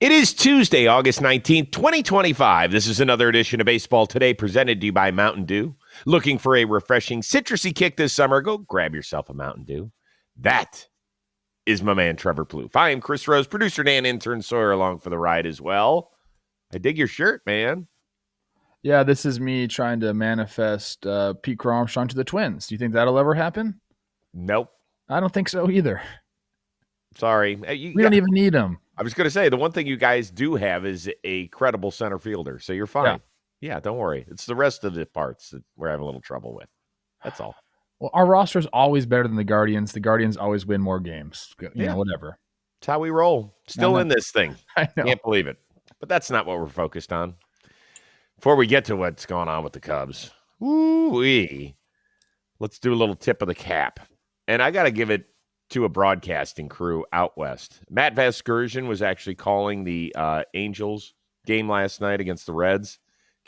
It is Tuesday, August 19th, 2025. This is another edition of Baseball Today presented to you by Mountain Dew. Looking for a refreshing citrusy kick this summer? Go grab yourself a Mountain Dew. That is my man, Trevor Plouffe. I am Chris Rose, producer Dan, intern Sawyer along for the ride as well. I dig your shirt, man. Yeah, this is me trying to manifest Pete Crow Armstrong to the Twins. Do you think that'll ever happen? Nope. I don't think so either. Sorry. We don't even need him. I was going to say, the one thing you guys do have is a credible center fielder, so you're fine. Yeah, don't worry. It's the rest of the parts that we're having a little trouble with. That's all. Well, our roster is always better than the Guardians. The Guardians always win more games. You know, whatever. That's how we roll. Still in this thing. I know. Can't believe it. But that's not what we're focused on. Before we get to what's going on with the Cubs, let's do a little tip of the cap. And I got to give it to a broadcasting crew out west. Matt Vasgersian was actually calling the Angels game last night against the Reds.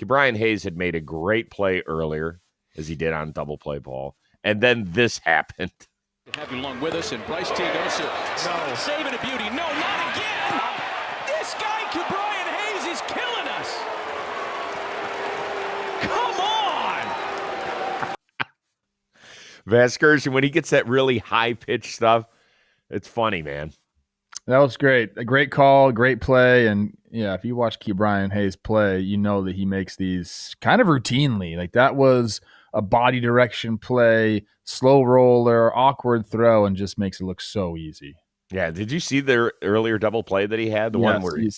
Ke'Bryan Hayes had made a great play earlier, as he did on double play ball. And then this happened. Have you along with us, and Bryce Teoscar saving a beauty. No, not again! This guy, Ke'Bryan Hayes, is killing us! Come on! Vasgersian, when he gets that really high-pitched stuff, it's funny, man. That was great. A great call, great play. And, yeah, if you watch Ke'Bryan Hayes play, you know that he makes these kind of routinely. Like, that was a body direction play, slow roller, awkward throw, and just makes it look so easy. Yeah, did you see their earlier double play that he had? The one where he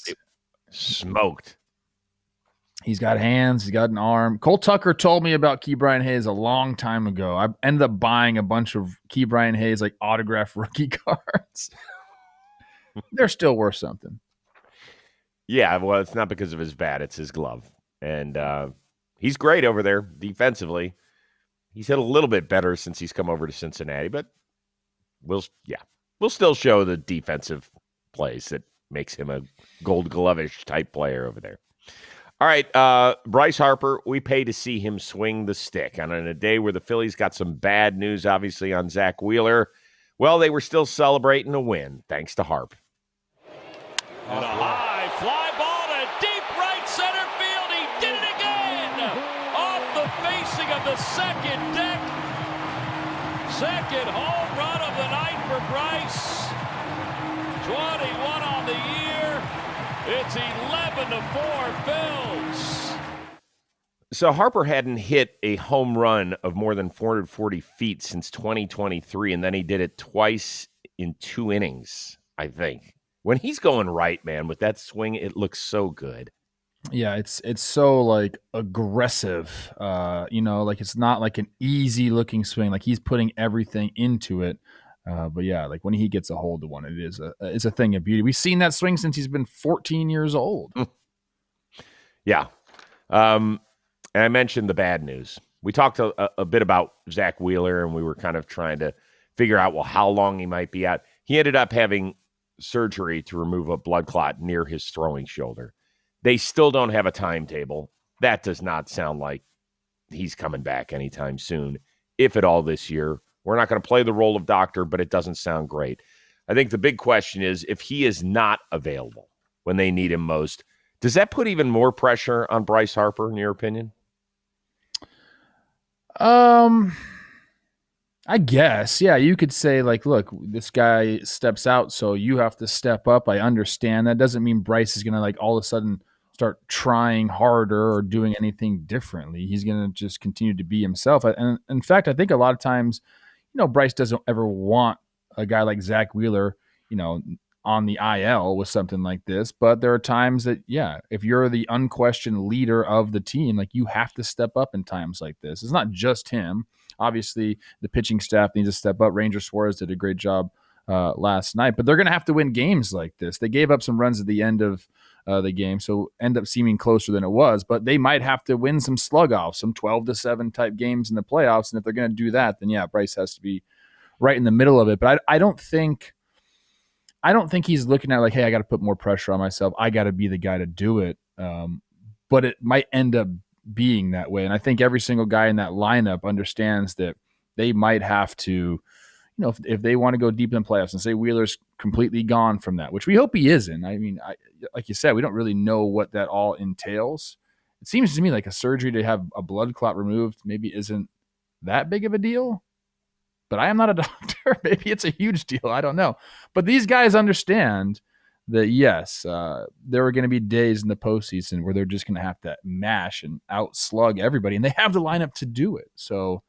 smoked. He's got hands. He's got an arm. Cole Tucker told me about Ke'Bryan Hayes a long time ago. I ended up buying a bunch of Ke'Bryan Hayes like autographed rookie cards. They're still worth something. Yeah, well, it's not because of his bat. It's his glove. And he's great over there defensively. He's hit a little bit better since he's come over to Cincinnati, but we'll still show the defensive plays that makes him a Gold Glove-ish type player over there. All right, Bryce Harper, we pay to see him swing the stick. And on a day where the Phillies got some bad news, obviously, on Zach Wheeler, well, they were still celebrating a win, thanks to Harp. And a high fly ball to deep right center field. He did it again! Off the facing of the second deck. Second home run of the night for Bryce. 21 on the year. It's 11-4 Phils. So Harper hadn't hit a home run of more than 440 feet since 2023, and then he did it twice in 2 innings, I think. When he's going right, man, with that swing, it looks so good. Yeah, it's so like aggressive. Like it's not like an easy looking swing. Like he's putting everything into it. But yeah, like when he gets a hold of one, it's a thing of beauty. We've seen that swing since he's been 14 years old. Yeah. And I mentioned the bad news. We talked a bit about Zach Wheeler, and we were kind of trying to figure out, well, how long he might be out. He ended up having surgery to remove a blood clot near his throwing shoulder. They still don't have a timetable. That does not sound like he's coming back anytime soon, if at all this year. We're not going to play the role of doctor, but it doesn't sound great. I think the big question is, if he is not available when they need him most, does that put even more pressure on Bryce Harper, in your opinion? I guess, yeah, you could say like, look, this guy steps out, so you have to step up. I understand. That doesn't mean Bryce is going to like all of a sudden start trying harder or doing anything differently. He's going to just continue to be himself. And in fact, I think a lot of times, Bryce doesn't ever want a guy like Zach Wheeler, on the IL with something like this. But there are times that, yeah, if you're the unquestioned leader of the team, like you have to step up in times like this. It's not just him. Obviously, the pitching staff needs to step up. Ranger Suarez did a great job last night, but they're going to have to win games like this. They gave up some runs at the end of the game, so end up seeming closer than it was, but they might have to win some slug-offs, some 12-7 type games in the playoffs, and if they're going to do that, then yeah, Bryce has to be right in the middle of it. But I don't think he's looking at like, hey, I got to put more pressure on myself. I got to be the guy to do it. But it might end up being that way. And I think every single guy in that lineup understands that they might have to, if they want to go deep in the playoffs and say Wheeler's completely gone from that, which we hope he isn't. I mean, like you said, we don't really know what that all entails. It seems to me like a surgery to have a blood clot removed maybe isn't that big of a deal. But I am not a doctor. Maybe it's a huge deal. I don't know. But these guys understand that, yes, there are going to be days in the postseason where they're just going to have to mash and outslug everybody, and they have the lineup to do it. So,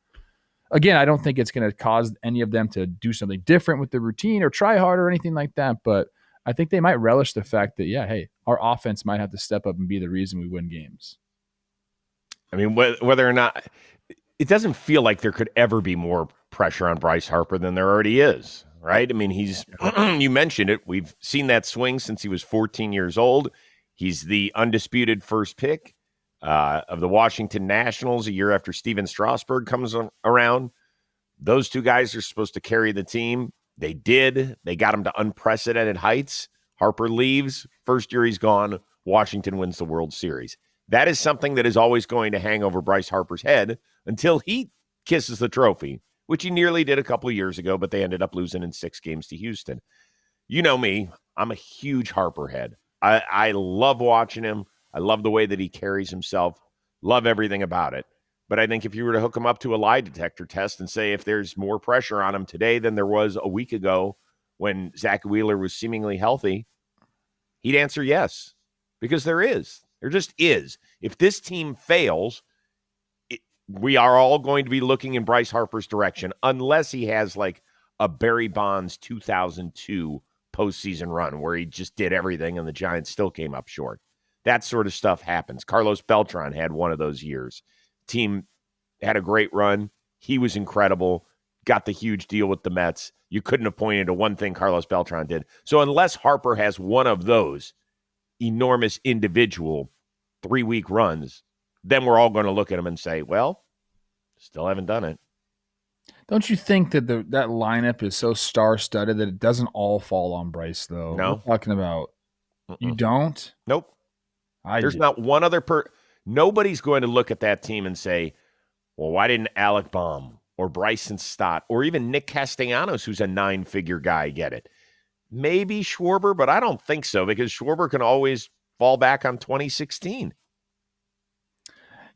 again, I don't think it's going to cause any of them to do something different with the routine or try harder or anything like that. But I think they might relish the fact that, yeah, hey, our offense might have to step up and be the reason we win games. I mean, whether or not – it doesn't feel like there could ever be more pressure on Bryce Harper than there already is, right? I mean, he's you mentioned it. We've seen that swing since he was 14 years old. He's the undisputed first pick of the Washington Nationals a year after Steven Strasburg comes around. Those two guys are supposed to carry the team. They did. They got him to unprecedented heights. Harper leaves. First year he's gone. Washington wins the World Series. That is something that is always going to hang over Bryce Harper's head until he kisses the trophy, which he nearly did a couple of years ago, but they ended up losing in 6 games to Houston. You know me. I'm a huge Harper head. I love watching him. I love the way that he carries himself. Love everything about it. But I think if you were to hook him up to a lie detector test and say if there's more pressure on him today than there was a week ago when Zach Wheeler was seemingly healthy, he'd answer yes, because there is. There just is. If this team fails, we are all going to be looking in Bryce Harper's direction unless he has like a Barry Bonds 2002 postseason run where he just did everything and the Giants still came up short. That sort of stuff happens. Carlos Beltran had one of those years. Team had a great run. He was incredible. Got the huge deal with the Mets. You couldn't have pointed to one thing Carlos Beltran did. So unless Harper has one of those enormous individual 3-week runs, then we're all going to look at him and say, well, still haven't done it. Don't you think that that lineup is so star-studded that it doesn't all fall on Bryce, though? No. We're talking about you don't? Nope. There's not one other nobody's going to look at that team and say, well, why didn't Alec Baum or Bryson Stott or even Nick Castellanos, who's a 9-figure guy, get it? Maybe Schwarber, but I don't think so, because Schwarber can always fall back on 2016.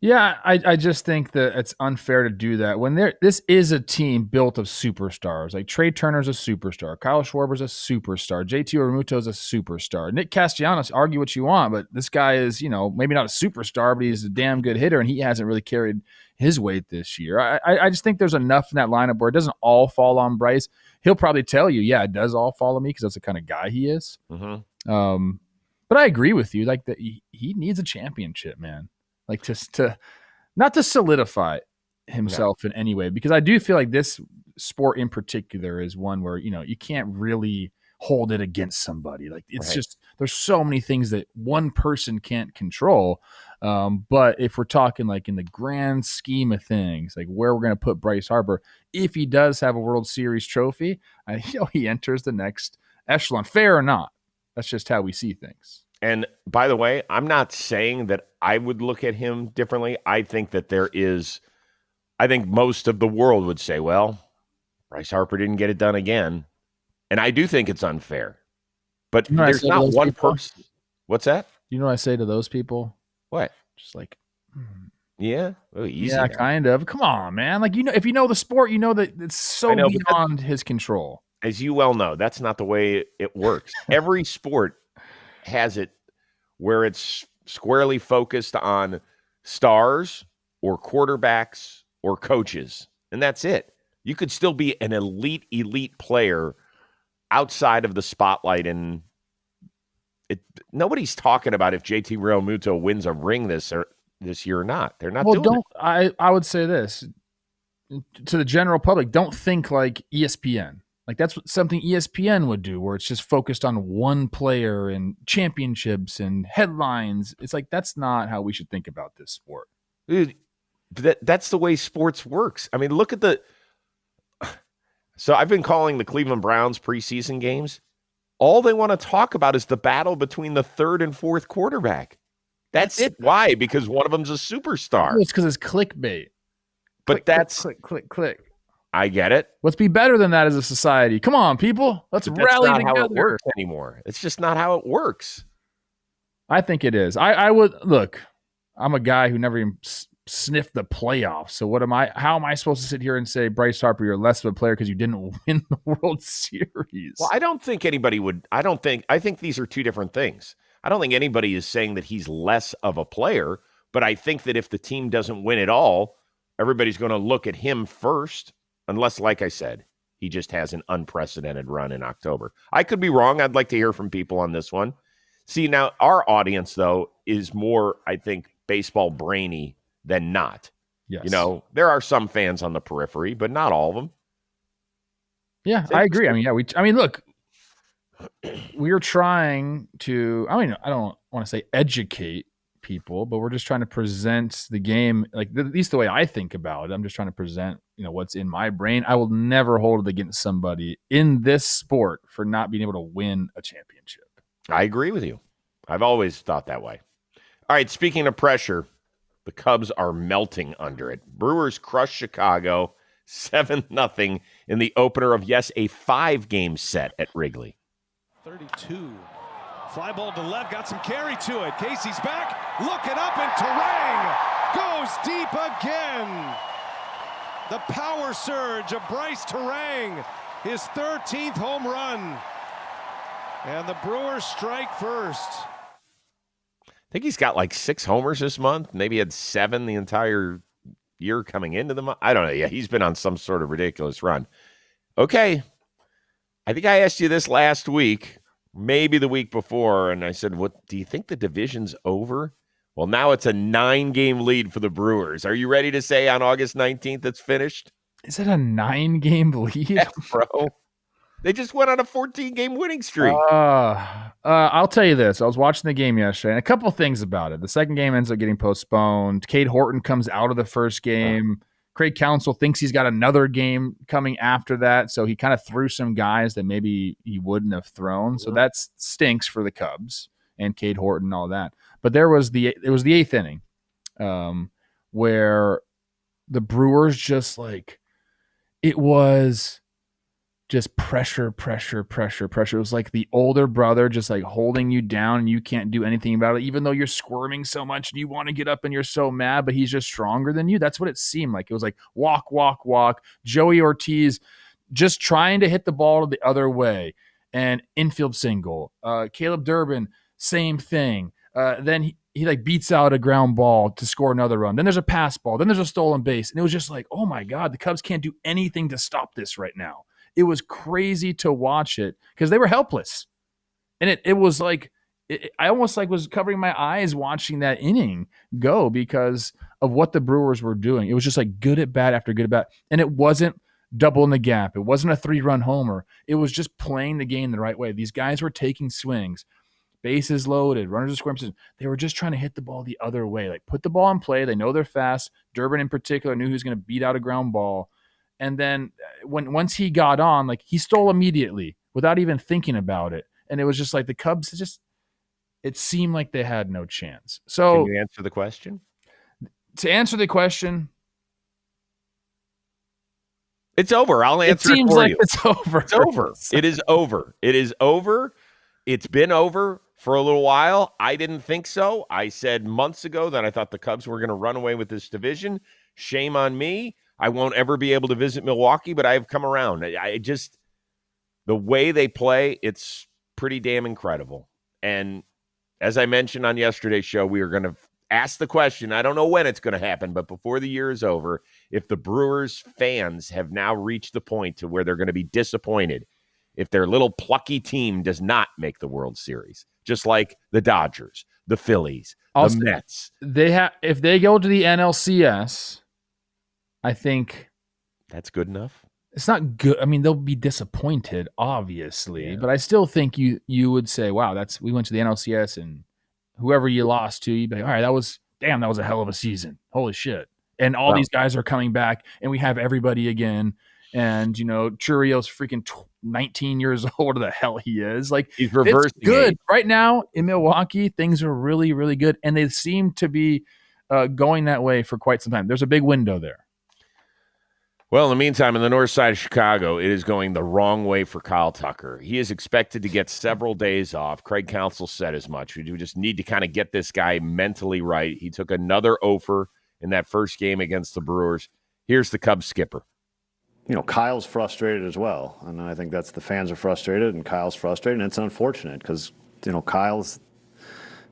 Yeah, I just think that it's unfair to do that when this is a team built of superstars. Like Trey Turner's a superstar, Kyle Schwarber's a superstar, JT Realmuto's a superstar, Nick Castellanos, argue what you want, but this guy is, maybe not a superstar, but he's a damn good hitter, and he hasn't really carried his weight this year. I just think there's enough in that lineup where it doesn't all fall on Bryce. He'll probably tell you, yeah, it does all fall on me because that's the kind of guy he is. Mm-hmm. But I agree with you, like that he needs a championship, man. Like to not to solidify himself in any way, because I do feel like this sport in particular is one where, you can't really hold it against somebody. Like it's just, there's so many things that one person can't control. But if we're talking like in the grand scheme of things, like where we're going to put Bryce Harper, if he does have a World Series trophy, he enters the next echelon, fair or not. That's just how we see things. And by the way, I'm not saying that I would look at him differently. I think that I think most of the world would say, well, Bryce Harper didn't get it done again. And I do think it's unfair. But there's not one person. What's that? You know what I say to those people? What? Just like, yeah, oh, easy. Yeah, kind of. Come on, man. Like, if you know the sport, you know that it's so beyond his control. As you well know, that's not the way it works. Every sport has it where it's squarely focused on stars or quarterbacks or coaches, and that's it. You could still be an elite player outside of the spotlight, and nobody's talking about if JT Realmuto wins a ring this year or not. They're not doing it. I would say this to the general public: don't think like ESPN. Like that's something ESPN would do, where it's just focused on one player and championships and headlines. It's like, that's not how we should think about this sport. Dude, that's the way sports works. I mean, look at so I've been calling the Cleveland Browns preseason games. All they want to talk about is the battle between the third and fourth quarterback. That's it. Why? Because one of them's a superstar. It's because it's clickbait. But click. I get it. Let's be better than that as a society. Come on, people. Let's But that's rally not together. how it works anymore. It's just not how it works. I think it is. I would look. I'm a guy who never even sniffed the playoffs. So what am I? How am I supposed to sit here and say, Bryce Harper, you're less of a player because you didn't win the World Series? Well, I don't think anybody would. I think these are two different things. I don't think anybody is saying that he's less of a player, but I think that if the team doesn't win at all, everybody's going to look at him first, unless, like I said, he just has an unprecedented run in October. I could be wrong. I'd like to hear from people on this one. See, now our audience, though, is more, I think, baseball brainy than not. Yes. You know, there are some fans on the periphery, but not all of them. Yeah, I agree. I mean, look, we're trying to, I don't want to say educate people, but we're just trying to present the game, like at least the way I think about it. I'm just trying to present, what's in my brain. I will never hold it against somebody in this sport for not being able to win a championship. I agree with you. I've always thought that way. All right, speaking of pressure, the Cubs are melting under it. Brewers crush Chicago 7-0 in the opener of, yes, a 5-game set at Wrigley. 32. Fly ball to left, got some carry to it. Casey's back, looking up, and Terang goes deep again. The power surge of Bryce Terang, his 13th home run. And the Brewers strike first. I think he's got like 6 homers this month. Maybe he had 7 the entire year coming into the month. I don't know. Yeah, he's been on some sort of ridiculous run. Okay. I think I asked you this last week, maybe the week before, and I said, "What do you think the division's over?" Well, now it's a 9-game lead for the Brewers. Are you ready to say on August 19th it's finished? Is it a 9-game lead? Yeah, bro. They just went on a 14-game winning streak. I'll tell you this. I was watching the game yesterday, and a couple things about it. The second game ends up getting postponed. Cade Horton comes out of the first game. Craig Counsell thinks he's got another game coming after that, so he kind of threw some guys that maybe he wouldn't have thrown. So that stinks for the Cubs and Cade Horton and all that. But it was the 8th inning where the Brewers just it was just pressure. It was like the older brother just holding you down and you can't do anything about it, even though you're squirming so much and you want to get up and you're so mad, but he's just stronger than you. That's what it seemed like. It was like walk. Joey Ortiz just trying to hit the ball the other way and infield single. Caleb Durbin, same thing. Then he beats out a ground ball to score another run. Then there's a pass ball. Then there's a stolen base. And it was just like, oh my God, the Cubs can't do anything to stop this right now. It was crazy to watch it because they were helpless. And it was like, I almost was covering my eyes watching that inning go because of what the Brewers were doing. It was just good at bat after good at bat. And it wasn't doubling the gap. It wasn't a 3-run homer. It was just playing the game the right way. These guys were taking swings, bases loaded, runners in scoring position. They were just trying to hit the ball the other way. Put the ball in play. They know they're fast. Durbin in particular knew he was going to beat out a ground ball. And then once he got on, he stole immediately without even thinking about it. And it was just the Cubs it seemed like they had no chance. So can you answer the question? To answer the question, it's over. I'll answer it seems for like you. It's over. It's over. It is over. It is over. It's been over for a little while. I didn't think so. I said months ago that I thought the Cubs were going to run away with this division. Shame on me. I won't ever be able to visit Milwaukee, but I've come around. The way they play, it's pretty damn incredible. And as I mentioned on yesterday's show, we are going to ask the question. I don't know when it's going to happen, but before the year is over, if the Brewers fans have now reached the point to where they're going to be disappointed if their little plucky team does not make the World Series, just like the Dodgers, the Phillies, the Mets. If they go to the NLCS, I think that's good enough. It's not good. I mean, they'll be disappointed, obviously, but I still think you would say, wow, we went to the NLCS and whoever you lost to, you'd be like, all right, that was a hell of a season. Holy shit. And all these guys are coming back and we have everybody again. And, Churio's freaking 19 years old, whatever the hell he is. He's reversing. It's good. Right now in Milwaukee, things are really, really good. And they seem to be going that way for quite some time. There's a big window there. Well, in the meantime, in the north side of Chicago, it is going the wrong way for Kyle Tucker. He is expected to get several days off. Craig Counsell said as much. We just need to kind of get this guy mentally right. He took another offer in that first game against the Brewers. Here's the Cubs skipper. Kyle's frustrated as well. And I think that's the fans are frustrated and Kyle's frustrated. And it's unfortunate because, Kyle's,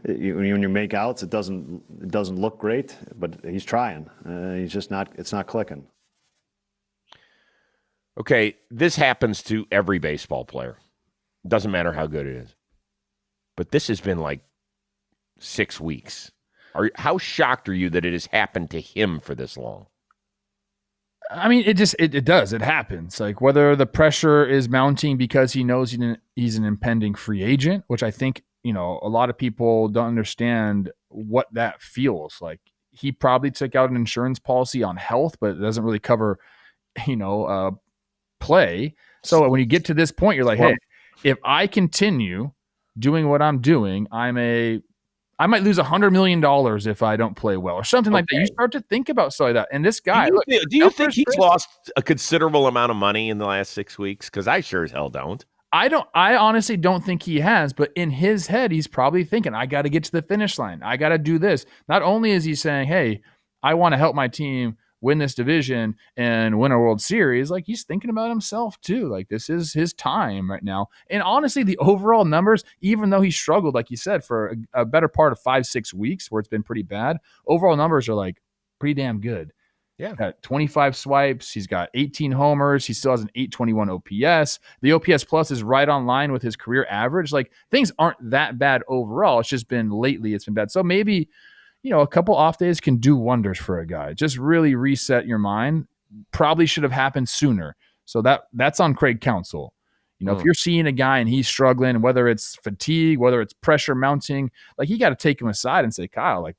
when you make outs, it doesn't look great, but he's trying. It's not clicking. Okay, this happens to every baseball player. Doesn't matter how good it is. But this has been like 6 weeks. How shocked are you that it has happened to him for this long? I mean, it does. It happens. Like whether the pressure is mounting because he knows he's an impending free agent, which I think, a lot of people don't understand what that feels like. He probably took out an insurance policy on health, but it doesn't really cover, play. So when you get to this point, you're like, hey, if I continue doing what I'm doing, I might lose $100 million if I don't play well or something like that. You start to think about stuff like that. And this guy, do you think he's lost a considerable amount of money in the last 6 weeks? Because I sure as hell don't. I honestly don't think he has, but in his head, he's probably thinking, I got to get to the finish line. I got to do this. Not only is he saying, hey, I want to help my team win this division and win a World Series, like he's thinking about himself too. Like this is his time right now. And honestly, the overall numbers, even though he struggled, like you said, for a better part of 5-6 weeks where it's been pretty bad, overall numbers are like pretty damn good. Yeah. He's got 25 swipes. He's got 18 homers. He still has an 821 OPS. The OPS plus is right on line with his career average. Like things aren't that bad overall. It's just been lately it's been bad. So maybe a couple off days can do wonders for a guy. Just really reset your mind. Probably should have happened sooner. So that's on Craig Counsell. If you're seeing a guy and he's struggling, whether it's fatigue, whether it's pressure mounting, like you got to take him aside and say, Kyle, like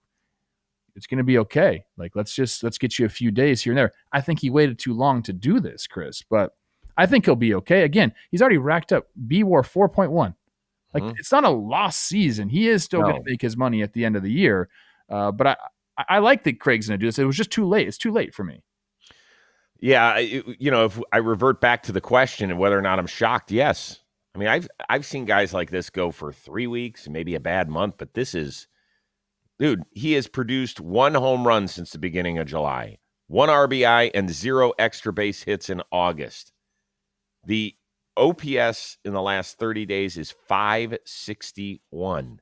it's going to be okay. Like let's get you a few days here and there. I think he waited too long to do this, Chris, but I think he'll be okay. Again, he's already racked up BWAR 4.1. Like it's not a lost season. He is still going to make his money at the end of the year. But I like that Craig's going to do this. It was just too late. It's too late for me. Yeah, if I revert back to the question of whether or not I'm shocked, yes. I mean, I've seen guys like this go for 3 weeks, maybe a bad month, but this is, dude, he has produced 1 home run since the beginning of July, 1 RBI, and 0 extra base hits in August. The OPS in the last 30 days is 561.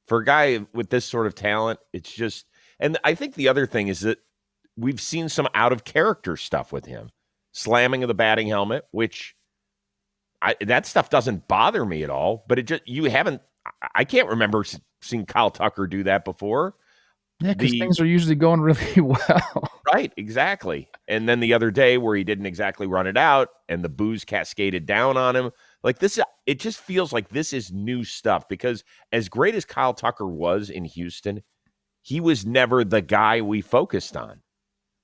For a guy with this sort of talent, it's just, and I think the other thing is that we've seen some out of character stuff with him. Slamming of the batting helmet, which that stuff doesn't bother me at all, but I can't remember seeing Kyle Tucker do that before. Yeah, because things are usually going really well. Right, exactly. And then the other day where he didn't exactly run it out and the booze cascaded down on him. Like this, it just feels like this is new stuff because as great as Kyle Tucker was in Houston, he was never the guy we focused on.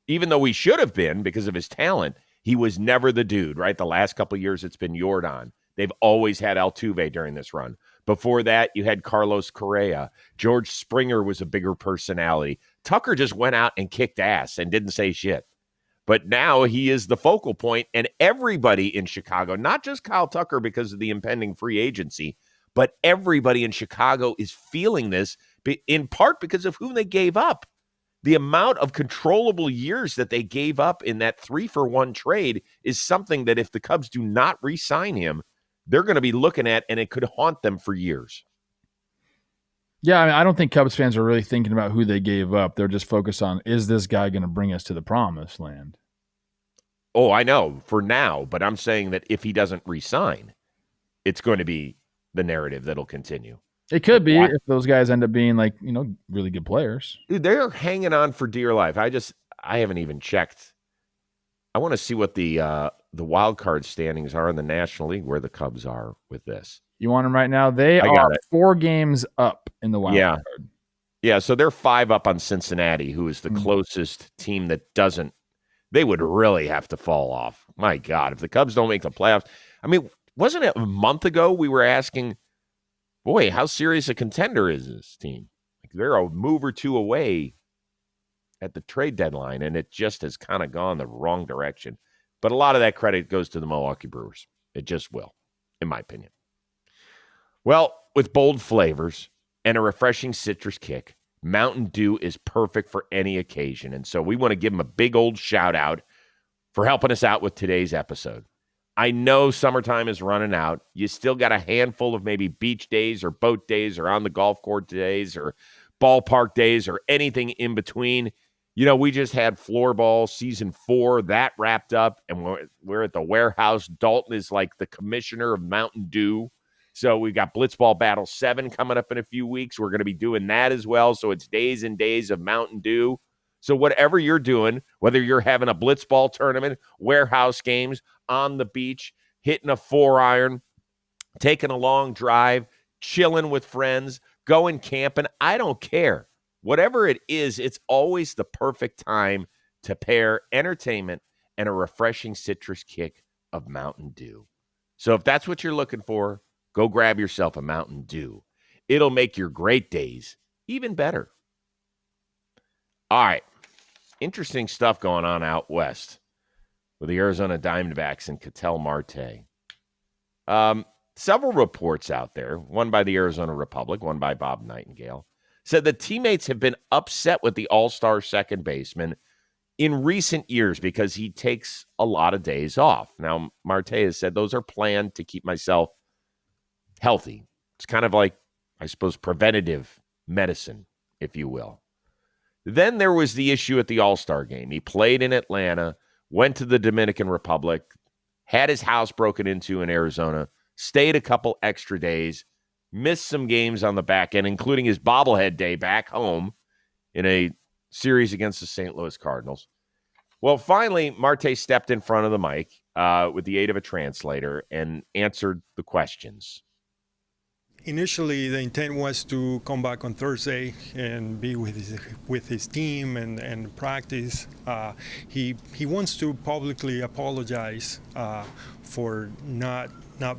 Even though we should have been because of his talent, he was never the dude, right? The last couple of years it's been Yordan. They've always had Altuve during this run. Before that, you had Carlos Correa. George Springer was a bigger personality. Tucker just went out and kicked ass and didn't say shit. But now he is the focal point, and everybody in Chicago, not just Kyle Tucker because of the impending free agency, but everybody in Chicago is feeling this in part because of who they gave up. The amount of controllable years that they gave up in that 3-for-1 trade is something that if the Cubs do not re-sign him, they're going to be looking at, and it could haunt them for years. Yeah, I mean, I don't think Cubs fans are really thinking about who they gave up. They're just focused on, is this guy going to bring us to the promised land? Oh, I know, for now, but I'm saying that if he doesn't re-sign, it's going to be the narrative that'll continue. It could be if those guys end up being like, really good players. Dude, they're hanging on for dear life. I haven't even checked. I want to see what the wild card standings are in the National League where the Cubs are with this. You want them right now? They are 4 games up in the wild card. Yeah, so they're 5 up on Cincinnati, who is the closest team that doesn't. They would really have to fall off. My God, if the Cubs don't make the playoffs. I mean, wasn't it a month ago we were asking, boy, how serious a contender is this team? Like they're a move or two away at the trade deadline, and it just has kind of gone the wrong direction. But a lot of that credit goes to the Milwaukee Brewers. It just will, in my opinion. Well, with bold flavors and a refreshing citrus kick, Mountain Dew is perfect for any occasion. And so we want to give them a big old shout out for helping us out with today's episode. I know summertime is running out. You still got a handful of maybe beach days or boat days or on the golf court days or ballpark days or anything in between. We just had floorball season 4 that wrapped up, and we're at the warehouse. Dalton is like the commissioner of Mountain Dew. So we've got Blitzball Battle 7 coming up in a few weeks. We're going to be doing that as well. So it's days and days of Mountain Dew. So whatever you're doing, whether you're having a blitzball tournament, warehouse games, on the beach, hitting a 4-iron, taking a long drive, chilling with friends, going camping, I don't care. Whatever it is, it's always the perfect time to pair entertainment and a refreshing citrus kick of Mountain Dew. So if that's what you're looking for, go grab yourself a Mountain Dew. It'll make your great days even better. All right. Interesting stuff going on out west with the Arizona Diamondbacks and Ketel Marte. Several reports out there, one by the Arizona Republic, one by Bob Nightingale, said that teammates have been upset with the all-star second baseman in recent years because he takes a lot of days off. Now, Marte has said those are planned to keep myself healthy. It's kind of like, I suppose, preventative medicine, if you will. Then there was the issue at the All-Star game. He played in Atlanta, went to the Dominican Republic, had his house broken into in Arizona, stayed a couple extra days, missed some games on the back end, including his bobblehead day back home in a series against the St. Louis Cardinals. Well, finally, Marte stepped in front of the mic with the aid of a translator and answered the questions. Initially, the intent was to come back on Thursday and be with his team and practice. He wants to publicly apologize for not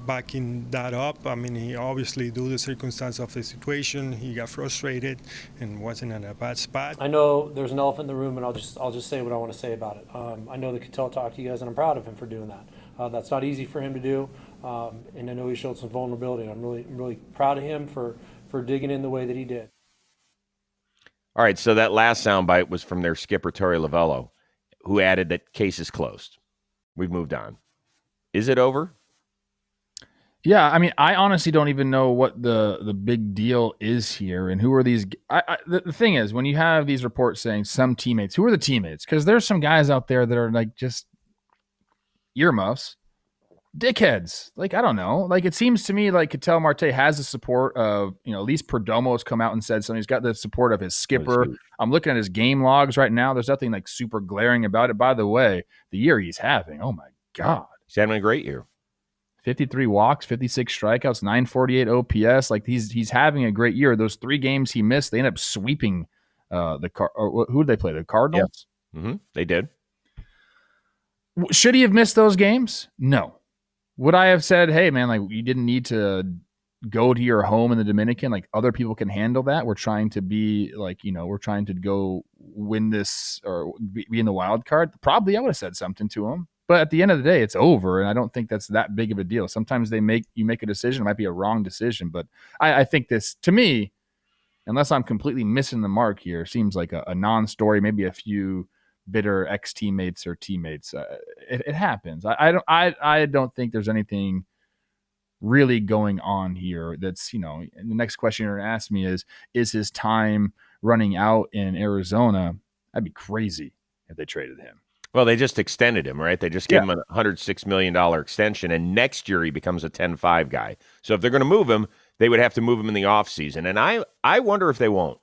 backing that up. I mean, he obviously, due to the circumstance of the situation, he got frustrated and wasn't in a bad spot. I know there's an elephant in the room, and I'll just say what I want to say about it. I know that Ketel talked to you guys, and I'm proud of him for doing that. That's not easy for him to do. And I know he showed some vulnerability. And I'm really proud of him for digging in the way that he did. All right, so that last soundbite was from their skipper, Torey Lovello, who added that case is closed. We've moved on. Is it over? Yeah, I mean, I honestly don't even know what the big deal is here and who are these. The thing is, when you have these reports saying some teammates, who are the teammates? Because there's some guys out there that are like just earmuffs. Dickheads. Like, I don't know. Like, it seems to me like Ketel Marte has the support of, at least Perdomo has come out and said something. He's got the support of his skipper. I'm looking at his game logs right now. There's nothing like super glaring about it. By the way, the year he's having, oh my God. He's having a great year. 53 walks, 56 strikeouts, 948 OPS. Like, he's having a great year. Those 3 games he missed, they ended up sweeping who did they play? The Cardinals? Yeah. Mm-hmm. They did. Should he have missed those games? No. Would I have said, hey, man, like, you didn't need to go to your home in the Dominican? Like, other people can handle that. We're trying to be like, we're trying to go win this or be in the wild card. Probably I would have said something to him. But at the end of the day, it's over, and I don't think that's that big of a deal. Sometimes you make a decision. It might be a wrong decision. But I think this, to me, unless I'm completely missing the mark here, seems like a non-story, maybe a few bitter ex-teammates or teammates. It happens. I don't think there's anything really going on here. That's, and the next question you're going to ask me is his time running out in Arizona? That'd be crazy if they traded him. Well, they just extended him, right? They just gave him a $106 million extension, and next year he becomes a 10-5 guy. So if they're going to move him, they would have to move him in the offseason, and I wonder if they won't.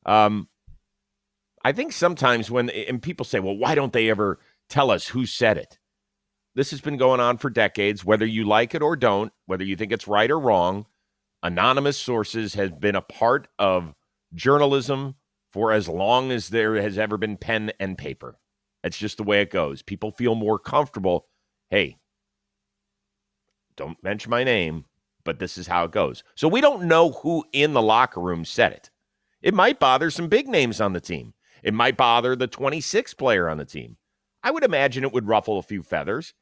I think sometimes and people say, well, why don't they ever tell us who said it? This has been going on for decades, whether you like it or don't, whether you think it's right or wrong. Anonymous sources have been a part of journalism for as long as there has ever been pen and paper. That's just the way it goes. People feel more comfortable. Hey, don't mention my name, but this is how it goes. So we don't know who in the locker room said it. It might bother some big names on the team. It might bother the 26th player on the team. I would imagine it would ruffle a few feathers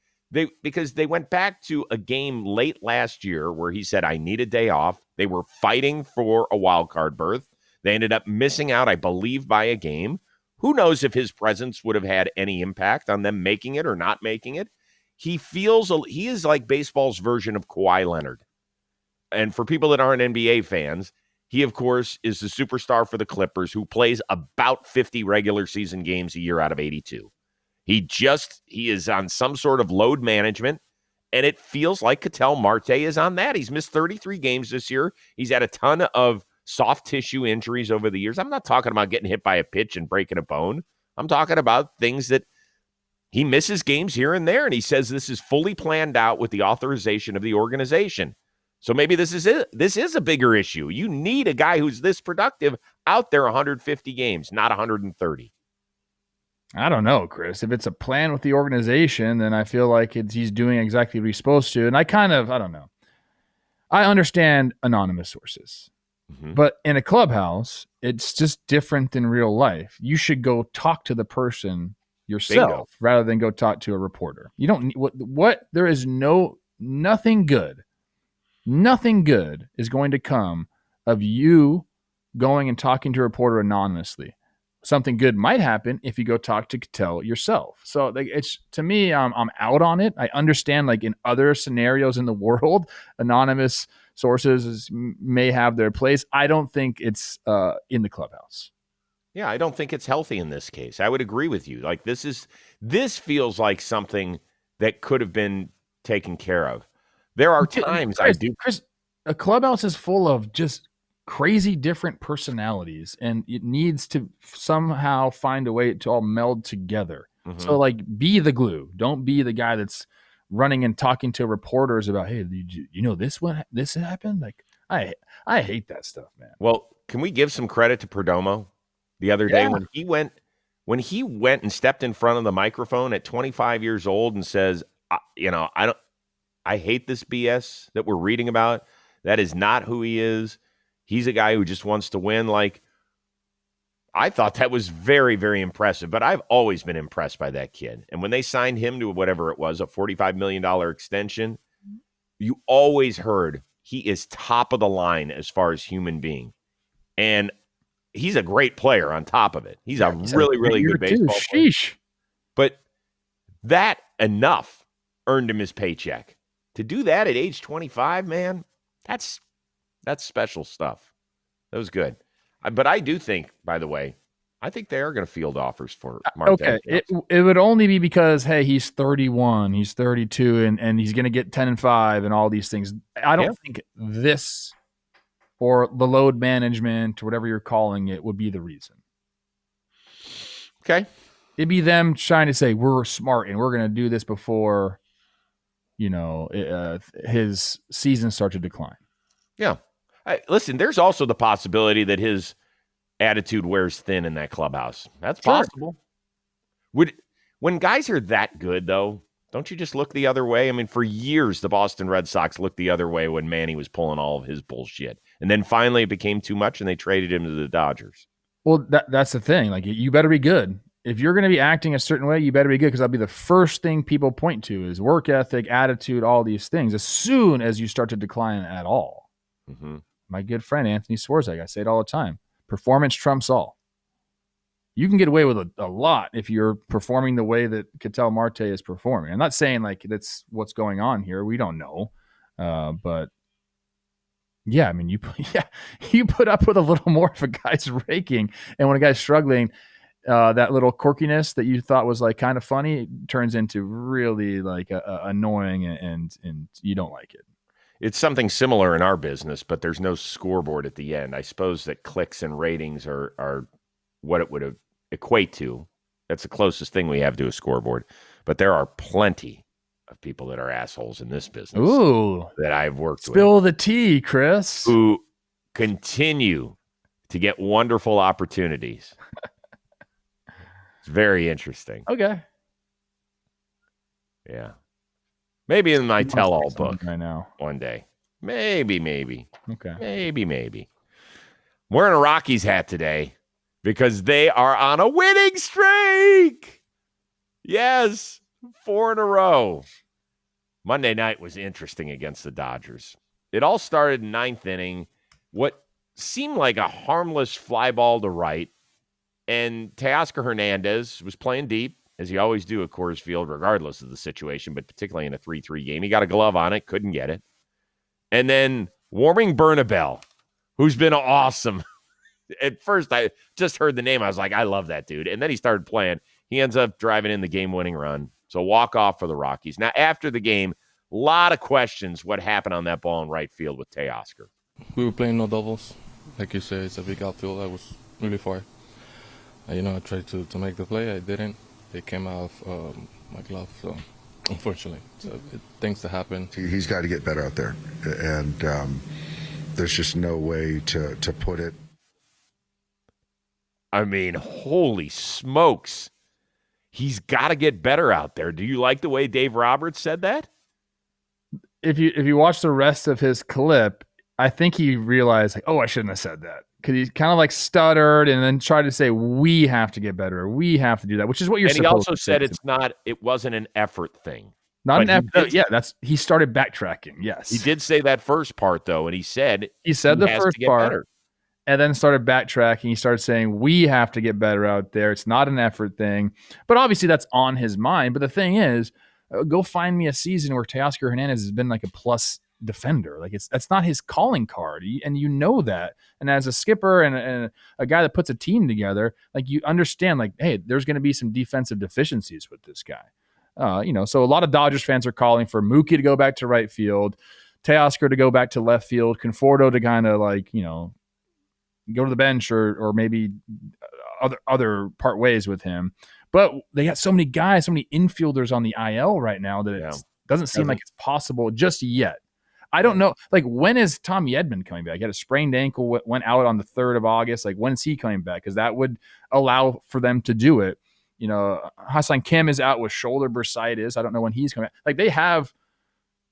because they went back to a game late last year where he said, I need a day off. They were fighting for a wild card berth. They ended up missing out, I believe, by a game. Who knows if his presence would have had any impact on them making it or not making it? He is like baseball's version of Kawhi Leonard. And for people that aren't NBA fans, he, of course, is the superstar for the Clippers who plays about 50 regular season games a year out of 82. He is on some sort of load management, and it feels like Ketel Marte is on that. He's missed 33 games this year. He's had a ton of soft tissue injuries over the years. I'm not talking about getting hit by a pitch and breaking a bone. I'm talking about things that he misses games here and there, and he says this is fully planned out with the authorization of the organization. So maybe this is it. This is a bigger issue. You need a guy who's this productive out there 150 games, not 130. I don't know, Chris. If it's a plan with the organization, then I feel like he's doing exactly what he's supposed to. And I don't know. I understand anonymous sources. Mm-hmm. But in a clubhouse, it's just different than real life. You should go talk to the person yourself Bingo. rather than go talk to a reporter. You don't need what there is nothing good is going to come of you going and talking to a reporter anonymously. Something good might happen if you go talk to Ketel yourself. So it's, to me, I'm out on it. I understand, like, in other scenarios in the world, anonymous sources may have their place. I don't think it's in the clubhouse. Yeah, I don't think it's healthy in this case. I would agree with you. Like, this feels like something that could have been taken care of. There are times Chris, a clubhouse is full of just crazy different personalities, and it needs to somehow find a way to all meld together. Mm-hmm. So, like, be the glue. Don't be the guy that's running and talking to reporters about, hey, you know this happened? Like, I hate that stuff, man. Well, can we give some credit to Perdomo the other day when he went and stepped in front of the microphone at 25 years old and says, I hate this BS that we're reading about. That is not who he is. He's a guy who just wants to win. Like, I thought that was very, very impressive, but I've always been impressed by that kid. And when they signed him to whatever it was, a $45 million extension, you always heard he is top of the line as far as human being. And he's a great player on top of it. He's a really, really good baseball player. Sheesh. But that enough earned him his paycheck. To do that at age 25, man, that's special stuff. That was good. But I do think, by the way, I think they are going to field offers for Marte. Okay, it would only be because, hey, he's 31, he's 32, and he's going to get 10-5 and all these things. I don't think this or the load management or whatever you're calling it would be the reason. Okay. It'd be them trying to say, we're smart and we're going to do this before, his season starts to decline. Yeah. Listen, there's also the possibility that his attitude wears thin in that clubhouse. That's possible. When guys are that good, though, don't you just look the other way? I mean, for years, the Boston Red Sox looked the other way when Manny was pulling all of his bullshit. And then finally it became too much and they traded him to the Dodgers. Well, that's the thing. Like, you better be good. If you're going to be acting a certain way, you better be good, because that'll be the first thing people point to is work ethic, attitude, all these things, as soon as you start to decline at all. Mm-hmm. My good friend Anthony Swarzak, I say it all the time. Performance trumps all. You can get away with a lot if you're performing the way that Ketel Marte is performing. I'm not saying like that's what's going on here. We don't know. But yeah, I mean, you put up with a little more if a guy's raking, and when a guy's struggling, that little quirkiness that you thought was like kind of funny turns into really like annoying, and you don't like it. It's something similar in our business, but there's no scoreboard at the end. I suppose that clicks and ratings are what it would equate to. That's the closest thing we have to a scoreboard. But there are plenty of people that are assholes in this business. Ooh, that I've worked with. Spill the tea, Chris. Who continue to get wonderful opportunities. It's very interesting. Okay. Yeah. Maybe in my tell-all book right now. One day. Maybe. Okay. Maybe. I'm wearing a Rockies hat today because they are on a winning streak. Yes, 4 in a row. Monday night was interesting against the Dodgers. It all started in 9th inning. What seemed like a harmless fly ball to right, and Teoscar Hernandez was playing deep, as he always do at Coors Field, regardless of the situation, but particularly in a 3-3 game. He got a glove on it, couldn't get it. And then Warming Bernabel, who's been awesome. At first, I just heard the name. I was like, I love that dude. And then he started playing. He ends up driving in the game-winning run. So walk-off for the Rockies. Now, after the game, a lot of questions what happened on that ball in right field with Teoscar. We were playing no doubles. Like you said, it's a big outfield. I was really far. I tried to make the play. I didn't. It came out of my glove, so unfortunately. So things to happen. He's got to get better out there. And there's just no way to put it. I mean, holy smokes. He's got to get better out there. Do you like the way Dave Roberts said that? If you watch the rest of his clip, I think he realized, like, oh, I shouldn't have said that. Because he kind of like stuttered and then tried to say, we have to get better. We have to do that, which is what you're supposed to say. And he also said it wasn't an effort thing. Not an effort. Yeah, he started backtracking. Yes. He did say that first part, though, and he said the first part. Better. And then started backtracking. He started saying, we have to get better out there. It's not an effort thing. But obviously that's on his mind. But the thing is, go find me a season where Teoscar Hernandez has been like a plus defender. Like that's not his calling card. And you know that. And as a skipper and a guy that puts a team together, like you understand, like, hey, there's going to be some defensive deficiencies with this guy. So a lot of Dodgers fans are calling for Mookie to go back to right field, Teoscar to go back to left field, Conforto to kind of like, go to the bench or maybe other part ways with him. But they got so many guys, so many infielders on the IL right now that it doesn't seem like it's possible just yet. I don't know. Like, when is Tommy Edman coming back? He had a sprained ankle, went out on the 3rd of August. Like, when is he coming back? Because that would allow for them to do it. Hassan Kim is out with shoulder bursitis. I don't know when he's coming back. Like, they have,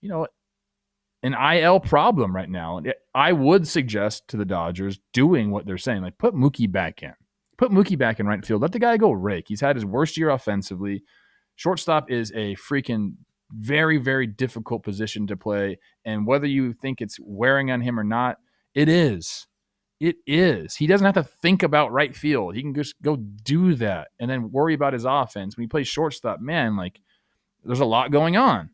an IL problem right now. I would suggest to the Dodgers doing what they're saying. Like, put Mookie back in. Put Mookie back in right field. Let the guy go rake. He's had his worst year offensively. Shortstop is a freaking very, very difficult position to play. And whether you think it's wearing on him or not, it is. It is. He doesn't have to think about right field. He can just go do that and then worry about his offense. When he plays shortstop, man, like, there's a lot going on.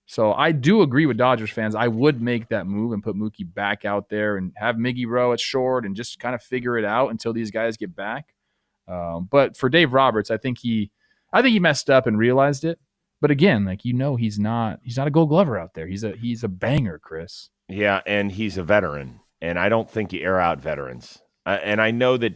So I do agree with Dodgers fans. I would make that move and put Mookie back out there and have Miggy Rowe at short and just kind of figure it out until these guys get back. But for Dave Roberts, I think he messed up and realized it. But again, like, he's not a Gold Glover out there. He's a banger, Chris. Yeah, and he's a veteran, and I don't think you air out veterans. And I know that.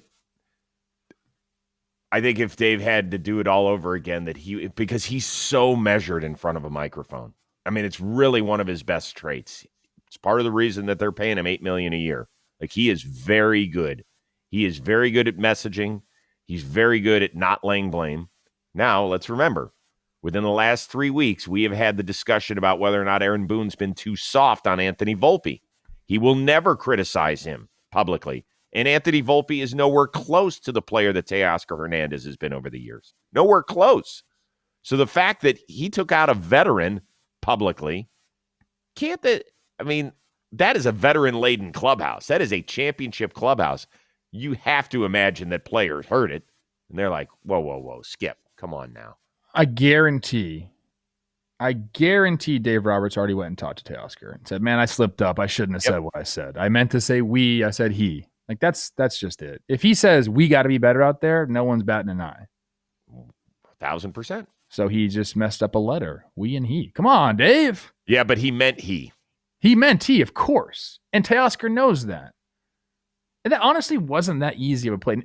I think if Dave had to do it all over again, because he's so measured in front of a microphone. I mean, it's really one of his best traits. It's part of the reason that they're paying him $8 million a year. Like, he is very good. He is very good at messaging. He's very good at not laying blame. Now, let's remember, within the last 3 weeks, we have had the discussion about whether or not Aaron Boone's been too soft on Anthony Volpe. He will never criticize him publicly. And Anthony Volpe is nowhere close to the player that Teoscar Hernandez has been over the years. Nowhere close. So the fact that he took out a veteran publicly, that is a veteran-laden clubhouse. That is a championship clubhouse. You have to imagine that players heard it, and they're like, whoa, Skip, come on now. I guarantee Dave Roberts already went and talked to Teoscar and said, man, I slipped up. I shouldn't have said what I said. I meant to say we. I said he. Like, that's just it. If he says we got to be better out there, no one's batting an eye. 1,000%. So he just messed up a letter. We and he. Come on, Dave. Yeah, but he meant he. He meant he, of course. And Teoscar knows that. And that honestly wasn't that easy of a play.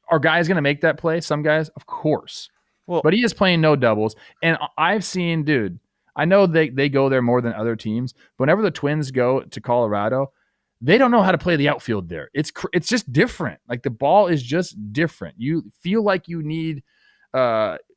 Are guys going to make that play? Some guys, of course. Well, but he is playing no doubles. And I've seen, dude, I know they go there more than other teams. But whenever the Twins go to Colorado, they don't know how to play the outfield there. It's just different. Like, the ball is just different. You feel like you need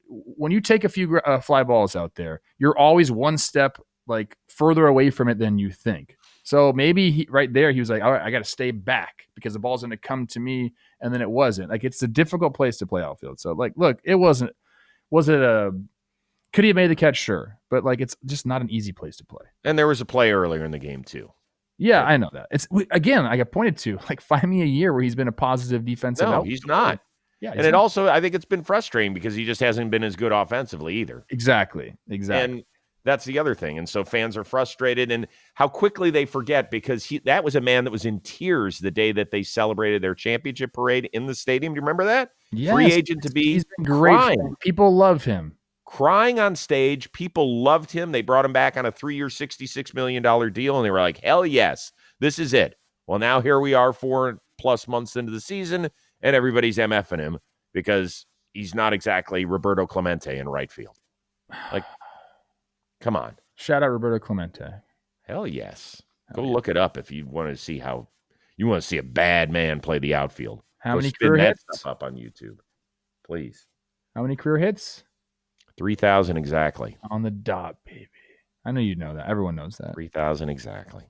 when you take a few fly balls out there, you're always one step like further away from it than you think. So maybe right there he was like, all right, I got to stay back because the ball's going to come to me, and then it wasn't. Like, it's a difficult place to play outfield. So, like, look, it wasn't. Was it a? Could he have made the catch? Sure, but like, it's just not an easy place to play. And there was a play earlier in the game too. Yeah, I know that. It's again, I got pointed to. Like, find me a year where he's been a positive defensive. No, he's not. Yeah, and it also, I think it's been frustrating because he just hasn't been as good offensively either. Exactly. And that's the other thing. And so fans are frustrated, and how quickly they forget, because that was a man that was in tears the day that they celebrated their championship parade in the stadium. Do you remember that? Yes. Free agent to be. He's been great. Crying. People love him. Crying on stage. People loved him. They brought him back on a 3-year, $66 million deal, and they were like, hell yes, this is it. Well, now here we are 4+ months into the season, and everybody's MFing him because he's not exactly Roberto Clemente in right field. Like, come on. Shout out Roberto Clemente. Hell yes. Go look it up if you want to see how you want to see a bad man play the outfield. How many spin career that hits? stuff up on YouTube, please. How many career hits? 3,000 exactly. On the dot, baby. I know you know that. Everyone knows that. 3,000 exactly.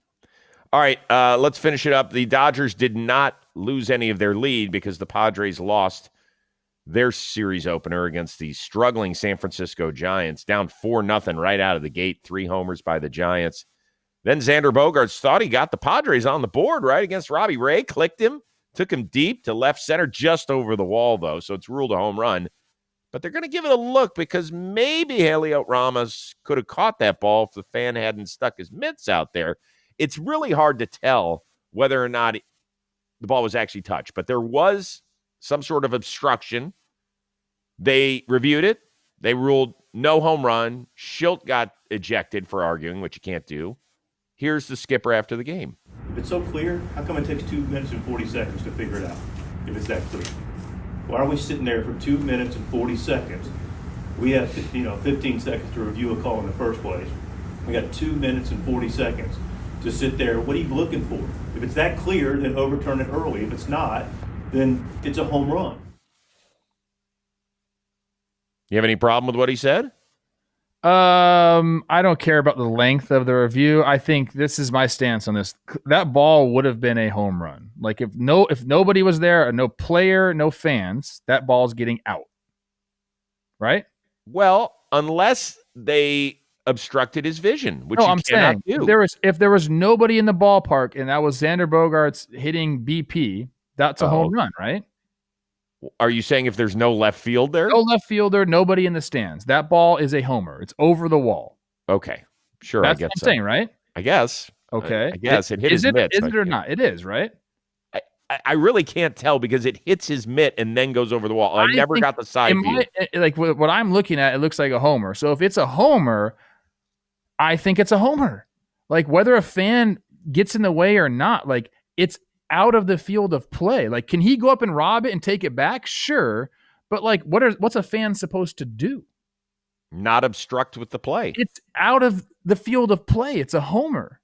All right, let's finish it up. The Dodgers did not lose any of their lead because the Padres lost their series opener against the struggling San Francisco Giants, down 4-0 right out of the gate, 3 homers by the Giants. Then Xander Bogaerts thought he got the Padres on the board, right, against Robbie Ray, clicked him, took him deep to left center, just over the wall, though, so it's ruled a home run. But they're going to give it a look because maybe Heliot Ramos could have caught that ball if the fan hadn't stuck his mitts out there. It's really hard to tell whether or not the ball was actually touched, but there was some sort of obstruction. They reviewed it. They ruled no home run. Schilt got ejected for arguing, which you can't do. Here's the skipper after the game. If it's so clear, how come it takes 2 minutes and 40 seconds to figure it out, if it's that clear? Why are we sitting there for 2 minutes and 40 seconds? We have 15 seconds to review a call in the first place. We got 2 minutes and 40 seconds to sit there. What are you looking for? If it's that clear, then overturn it early. If it's not, then it's a home run. You have any problem with what he said? I don't care about the length of the review. I think this is my stance on this. That ball would have been a home run. Like, if nobody was there, no player, no fans, that ball's getting out. Right? Well, unless they obstructed his vision, which I'm cannot saying, do. If there was nobody in the ballpark and that was Xander Bogaerts hitting BP, that's a home run, right? Are you saying if there's no left field there? No left fielder, nobody in the stands. That ball is a homer. It's over the wall. Okay. Sure, That's I guess what I'm saying, right? I guess. Okay. I guess it hit his mitts. Is it or not? It is, right? I really can't tell because it hits his mitt and then goes over the wall. I never got the side view. Like what I'm looking at, it looks like a homer. So if it's a homer, I think it's a homer. Like, whether a fan gets in the way or not, like, it's out of the field of play. Like, can he go up and rob it and take it back? Sure. But like, what's a fan supposed to do? Not obstruct with the play. It's out of the field of play. It's a homer.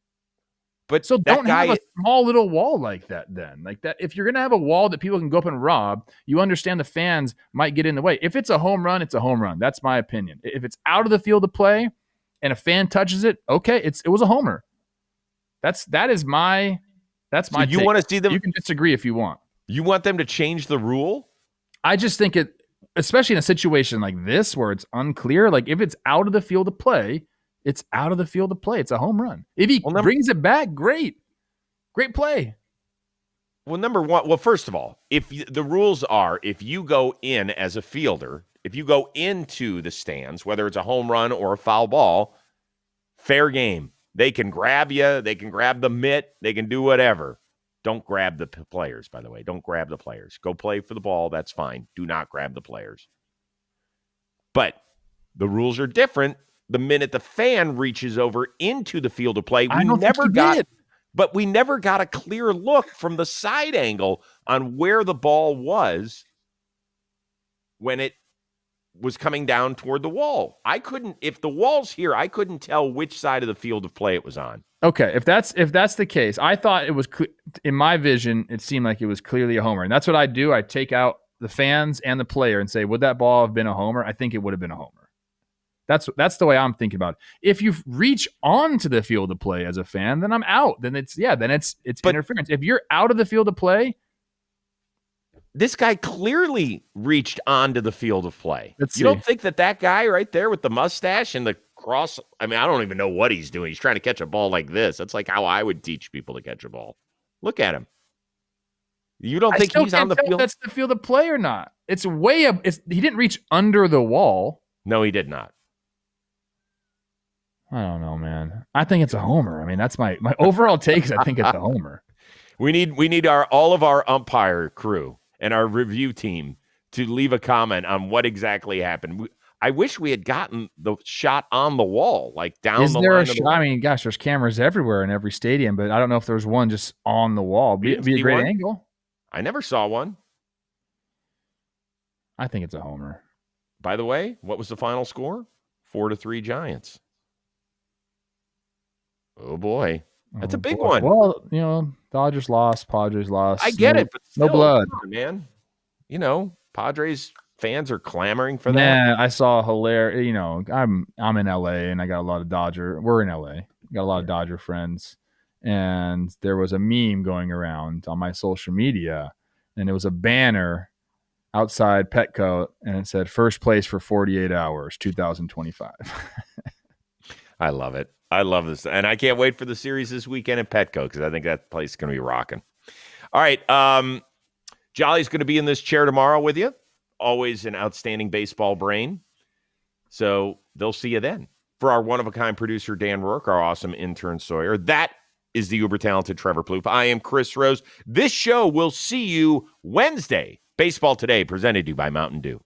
But so don't have a small little wall like that then. Like that, if you're going to have a wall that people can go up and rob, you understand the fans might get in the way. If it's a home run, it's a home run. That's my opinion. If it's out of the field of play and a fan touches it, okay, it was a homer. That's my so you take. Want to see them? You can disagree if you want. You want them to change the rule? I just think it, especially in a situation like this where it's unclear, like if it's out of the field of play, it's out of the field of play. It's a home run. If he brings it back, great play. Well, number one, first of all, if the rules are, if you go in as a fielder, if you go into the stands, whether it's a home run or a foul ball, fair game. They can grab you. They can grab the mitt. They can do whatever. Don't grab the players, by the way. Don't grab the players. Go play for the ball. That's fine. Do not grab the players. But the rules are different. The minute the fan reaches over into the field of play, we never got a clear look from the side angle on where the ball was when it was coming down toward the wall. If the wall's here, I couldn't tell which side of the field of play it was on. Okay, if that's the case, I thought it was in my vision, it seemed like it was clearly a homer. And that's what I do. I take out the fans and the player and say, would that ball have been a homer? I think it would have been a homer. That's the way I'm thinking about it. If you reach onto the field of play as a fan, then I'm out. Then it's interference. If you're out of the field of play, this guy clearly reached onto the field of play. Let's you don't see. think that guy right there with the mustache and the cross? I mean, I don't even know what he's doing. He's trying to catch a ball like this. That's like how I would teach people to catch a ball. Look at him. You don't think he's on the field? That's the field of play or not? It's way up. He didn't reach under the wall. No, he did not. I don't know, man. I think it's a homer. I mean, that's my overall take is I think it's a homer. We need all of our umpire crew and our review team to leave a comment on what exactly happened. I wish we had gotten the shot on the wall, like down Is the there line a of the shot? wall. I mean, gosh, there's cameras everywhere in every stadium, but I don't know if there's one just on the wall. Be a see great one? angle. I never saw one. I think it's a homer. By the way, what was the final score? 4-3 Giants. Oh boy, that's a big one. Well, Dodgers lost, Padres lost. I get it, but still, no blood, come on, man. Padres fans are clamoring for that. Man, I saw hilarious. I'm in LA and I got a lot of Dodger. We're in LA. Got a lot of Dodger friends, and there was a meme going around on my social media, and it was a banner outside Petco, and it said "First place for 48 hours, 2025." I love it. I love this, and I can't wait for the series this weekend at Petco because I think that place is going to be rocking. All right, Jolly's going to be in this chair tomorrow with you. Always an outstanding baseball brain. So they'll see you then. For our one-of-a-kind producer, Dan Rourke, our awesome intern, Sawyer, that is the uber-talented Trevor Plouffe. I am Chris Rose. This show will see you Wednesday. Baseball Today, presented to you by Mountain Dew.